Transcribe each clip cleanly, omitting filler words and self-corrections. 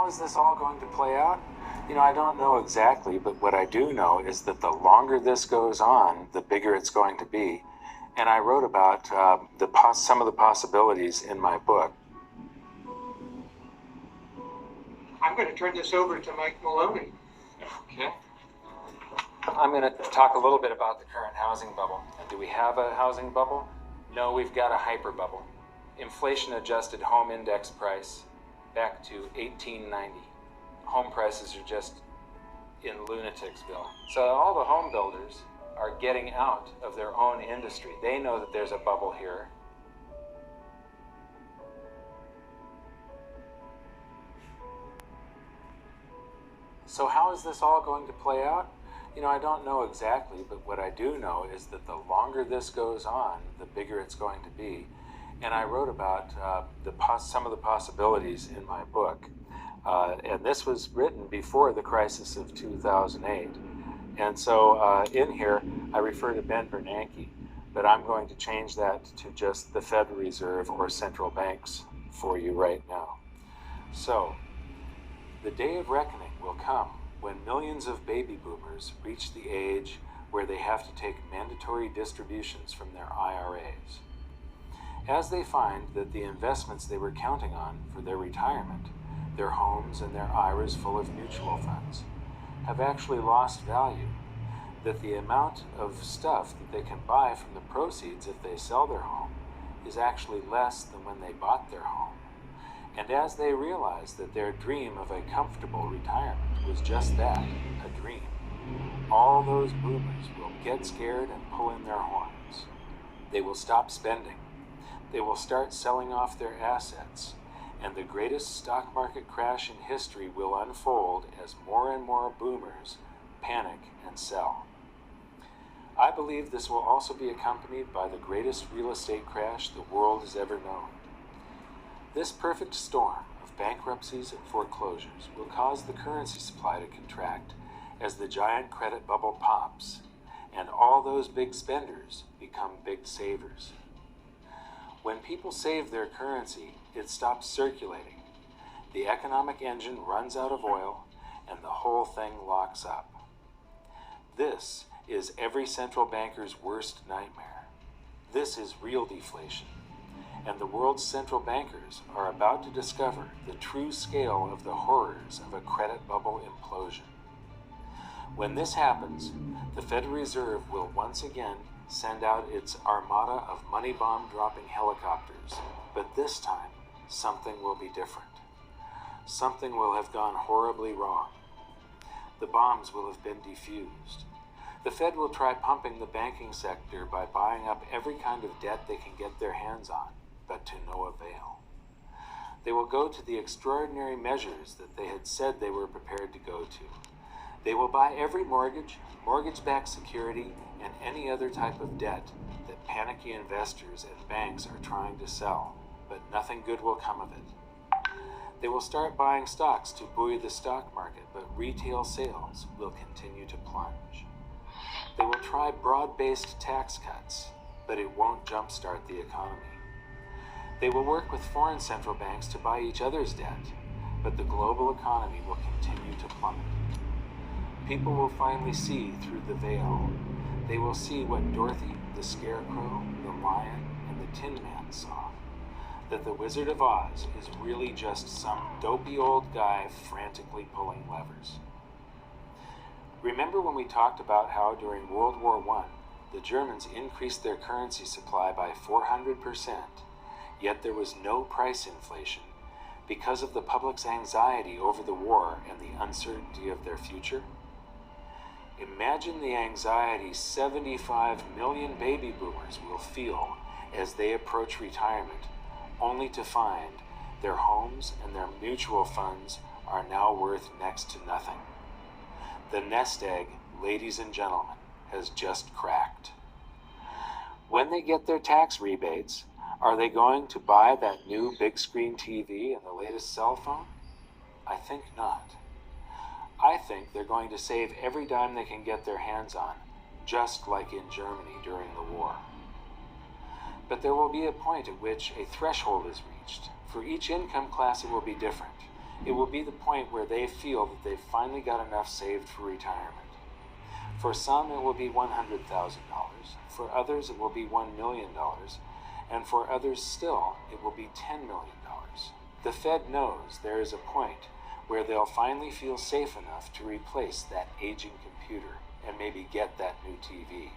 how is this all going to play out? I don't know exactly, but what I do know is that the longer this goes on, the bigger it's going to be. And I wrote about some of the possibilities in my book. I'm going to turn this over to Mike Maloney. Okay. I'm going to talk a little bit about the current housing bubble. Do we have a housing bubble? No, we've got a hyper bubble. Inflation-adjusted home index price back to 1890. Home prices are just in Lunaticsville. So all the home builders are getting out of their own industry. They know that there's a bubble here. So how is this all going to play out? I don't know exactly, but what I do know is that the longer this goes on, the bigger it's going to be. And I wrote about some of the possibilities in my book. And this was written before the crisis of 2008. And so in here, I refer to Ben Bernanke, but I'm going to change that to just the Federal Reserve or central banks for you right now. So, the day of reckoning will come when millions of baby boomers reach the age where they have to take mandatory distributions from their IRAs. As they find that the investments they were counting on for their retirement, their homes and their IRAs full of mutual funds, have actually lost value, that the amount of stuff that they can buy from the proceeds if they sell their home is actually less than when they bought their home. And as they realize that their dream of a comfortable retirement was just that, a dream, all those boomers will get scared and pull in their horns. They will stop spending. They will start selling off their assets, and the greatest stock market crash in history will unfold as more and more boomers panic and sell. I believe this will also be accompanied by the greatest real estate crash the world has ever known. This perfect storm of bankruptcies and foreclosures will cause the currency supply to contract as the giant credit bubble pops, and all those big spenders become big savers. When people save their currency, it stops circulating. The economic engine runs out of oil, and the whole thing locks up. This is every central banker's worst nightmare. This is real deflation, and the world's central bankers are about to discover the true scale of the horrors of a credit bubble implosion. When this happens, the Federal Reserve will once again send out its armada of money bomb dropping helicopters, but this time something will be different. Something will have gone horribly wrong. The bombs will have been defused. The Fed will try pumping the banking sector by buying up every kind of debt they can get their hands on, but to no avail. They will go to the extraordinary measures that they had said they were prepared to go to. They will buy every mortgage, mortgage-backed security, and any other type of debt that panicky investors and banks are trying to sell, but nothing good will come of it. They will start buying stocks to buoy the stock market, but retail sales will continue to plunge. They will try broad-based tax cuts, but it won't jumpstart the economy. They will work with foreign central banks to buy each other's debt, but the global economy will continue to plummet. People will finally see through the veil. They will see what Dorothy, the Scarecrow, the Lion, and the Tin Man saw. That the Wizard of Oz is really just some dopey old guy frantically pulling levers. Remember when we talked about how during World War I, the Germans increased their currency supply by 400%, yet there was no price inflation because of the public's anxiety over the war and the uncertainty of their future? Imagine the anxiety 75 million baby boomers will feel as they approach retirement, only to find their homes and their mutual funds are now worth next to nothing. The nest egg, ladies and gentlemen, has just cracked. When they get their tax rebates, are they going to buy that new big screen TV and the latest cell phone? I think not. I think they're going to save every dime they can get their hands on, just like in Germany during the war. But there will be a point at which a threshold is reached. For each income class it will be different. It will be the point where they feel that they've finally got enough saved for retirement. For some, it will be $100,000. For others, it will be $1 million. And for others still, it will be $10 million. The Fed knows there is a point where they'll finally feel safe enough to replace that aging computer and maybe get that new TV.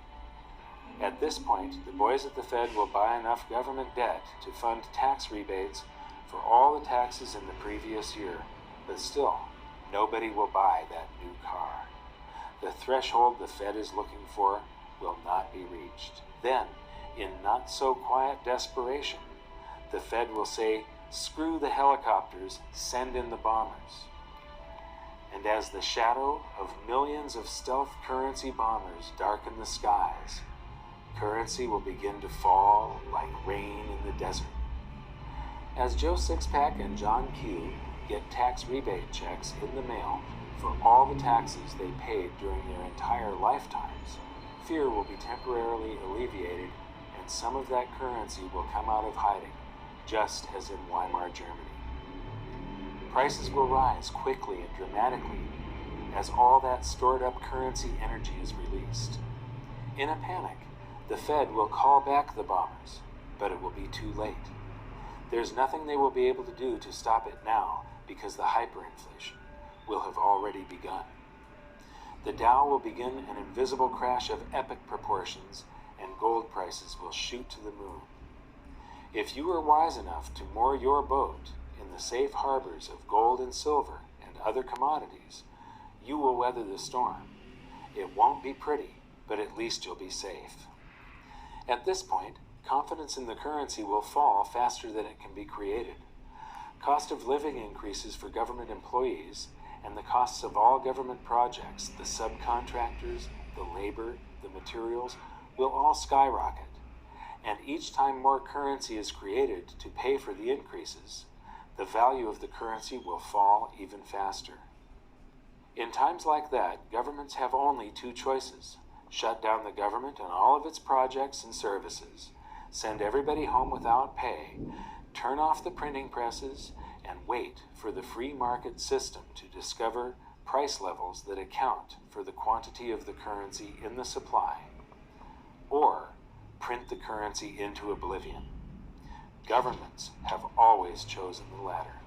At this point, the boys at the Fed will buy enough government debt to fund tax rebates for all the taxes in the previous year, but still, nobody will buy that new car. The threshold the Fed is looking for will not be reached. Then, in not-so-quiet desperation, the Fed will say, "Screw the helicopters, send in the bombers." And as the shadow of millions of stealth currency bombers darken the skies, currency will begin to fall like rain in the desert. As Joe Sixpack and John Q get tax rebate checks in the mail for all the taxes they paid during their entire lifetimes, fear will be temporarily alleviated and some of that currency will come out of hiding, just as in Weimar Germany. Prices will rise quickly and dramatically as all that stored up currency energy is released. In a panic, the Fed will call back the bombers, but it will be too late. There's nothing they will be able to do to stop it now because the hyperinflation will have already begun. The Dow will begin an invisible crash of epic proportions and gold prices will shoot to the moon. If you are wise enough to moor your boat in the safe harbors of gold and silver and other commodities, you will weather the storm. It won't be pretty, but at least you'll be safe. At this point, confidence in the currency will fall faster than it can be created. Cost of living increases for government employees, and the costs of all government projects, the subcontractors, the labor, the materials, will all skyrocket. And each time more currency is created to pay for the increases, the value of the currency will fall even faster. In times like that, governments have only two choices: shut down the government and all of its projects and services, send everybody home without pay, turn off the printing presses, and wait for the free market system to discover price levels that account for the quantity of the currency in the supply, or print the currency into oblivion. Governments have always chosen the latter.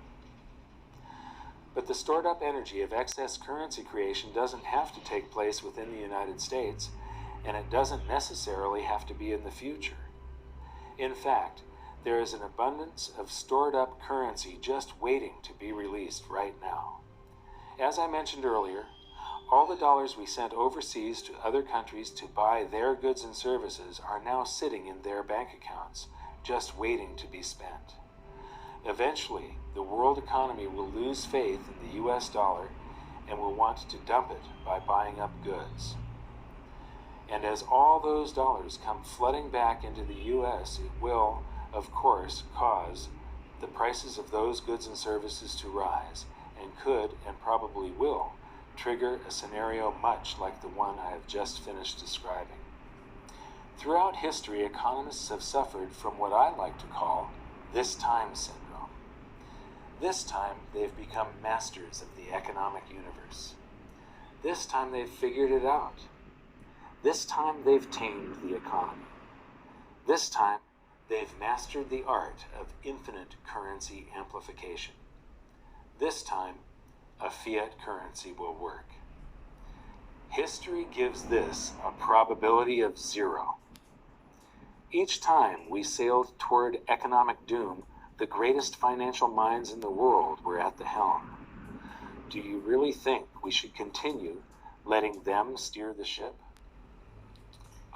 But the stored up energy of excess currency creation doesn't have to take place within the United States, and it doesn't necessarily have to be in the future. In fact, there is an abundance of stored up currency just waiting to be released right now. As I mentioned earlier, all the dollars we sent overseas to other countries to buy their goods and services are now sitting in their bank accounts, just waiting to be spent. Eventually, the world economy will lose faith in the US dollar and will want to dump it by buying up goods. And as all those dollars come flooding back into the US, it will, of course, cause the prices of those goods and services to rise, and could, and probably will, trigger a scenario much like the one I have just finished describing. Throughout history, economists have suffered from what I like to call this time syndrome. This time, they've become masters of the economic universe. This time, they've figured it out. This time, they've tamed the economy. This time, they've mastered the art of infinite currency amplification. This time, a fiat currency will work. History gives this a probability of 0. Each time we sailed toward economic doom, the greatest financial minds in the world were at the helm. Do you really think we should continue letting them steer the ship?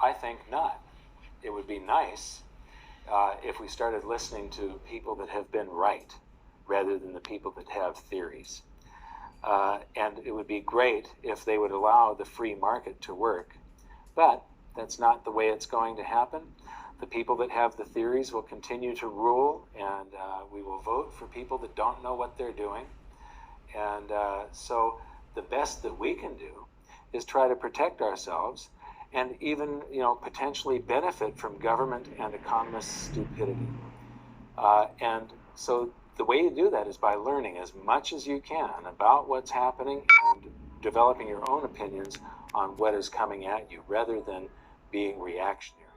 I think not. It would be nice if we started listening to people that have been right rather than the people that have theories. And it would be great if they would allow the free market to work. But that's not the way it's going to happen. The people that have the theories will continue to rule, and we will vote for people that don't know what they're doing. And so the best that we can do is try to protect ourselves and even, potentially benefit from government and economists' stupidity. And so the way you do that is by learning as much as you can about what's happening and developing your own opinions on what is coming at you rather than being reactionary.